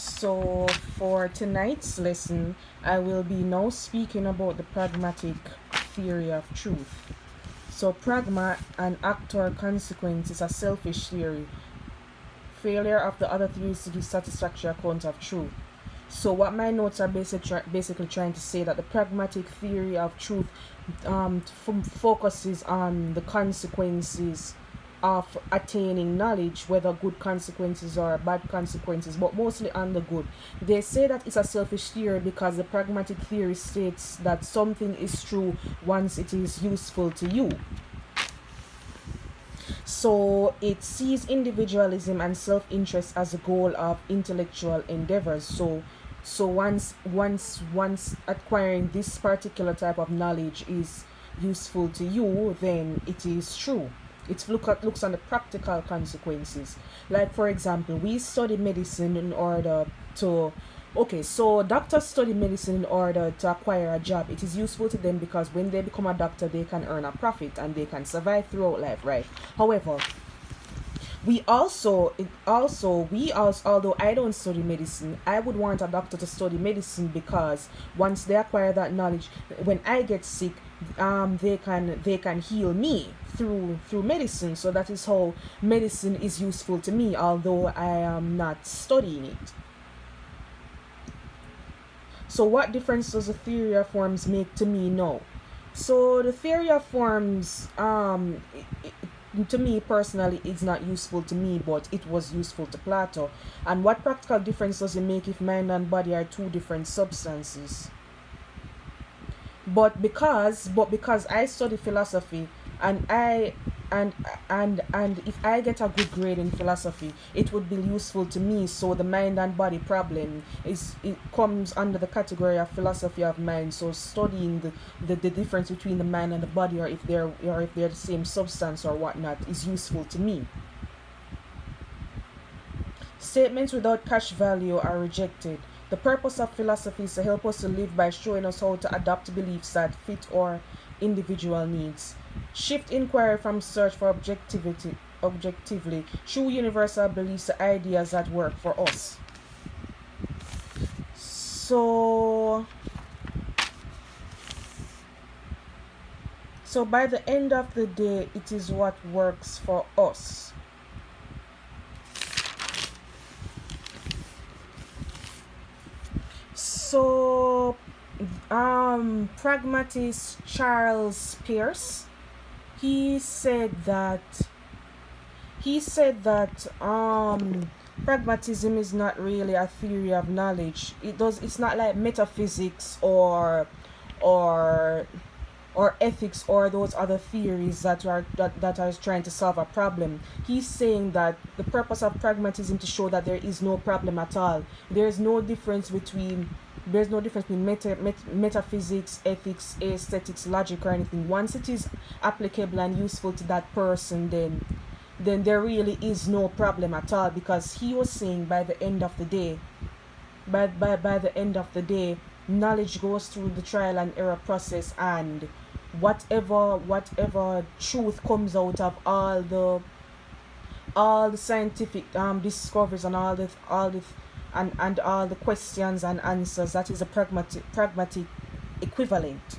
So, for tonight's lesson, I will be now speaking about the pragmatic theory of truth. So, pragma, an act or consequence, is a selfish theory. Failure of the other theories to give satisfactory account of truth. So, what my notes are basically trying to say that the pragmatic theory of truth focuses on the consequences of attaining knowledge, whether good consequences or bad consequences, but mostly on the good. They say that it's a selfish theory because the pragmatic theory states that something is true once it is useful to you. So it sees individualism and self-interest as a goal of intellectual endeavors. So once acquiring this particular type of knowledge is useful to you, then it is true. It looks on the practical consequences. Like, for example, we study medicine in order to okay, so doctors study medicine in order to acquire a job. It is useful to them because when they become a doctor, they can earn a profit and they can survive throughout life, right? However, although I don't study medicine, I would want a doctor to study medicine because once they acquire that knowledge, when I get sick, they can heal me through medicine. So that is how medicine is useful to me, although I am not studying it. So what difference does the theory of forms make to me now? So the theory of forms, to me personally, it's not useful to me, but it was useful to Plato. And what practical difference does it make if mind and body are two different substances? But because I study philosophy, and I and if I get a good grade in philosophy, it would be useful to me. So the mind and body problem it comes under the category of philosophy of mind. So studying the difference between the mind and the body, or if they're the same substance or whatnot, is useful to me. Statements without cash value are rejected. The purpose of philosophy is to help us to live by showing us how to adopt beliefs that fit our individual needs. Shift inquiry from search for objectively through universal beliefs to ideas that work for us. So by the end of the day, it is what works for us. So pragmatist Charles Peirce, he said that pragmatism is not really a theory of knowledge. It's not like metaphysics or ethics or those other theories that are trying to solve a problem. He's saying that the purpose of pragmatism to show that there is no problem at all. There's no difference between metaphysics, ethics, aesthetics, logic, or anything. Once it is applicable and useful to that person, then there really is no problem at all, because he was saying by the end of the day, knowledge goes through the trial and error process, and whatever truth comes out of all the scientific discoveries and all the questions and answers, that is a pragmatic equivalent.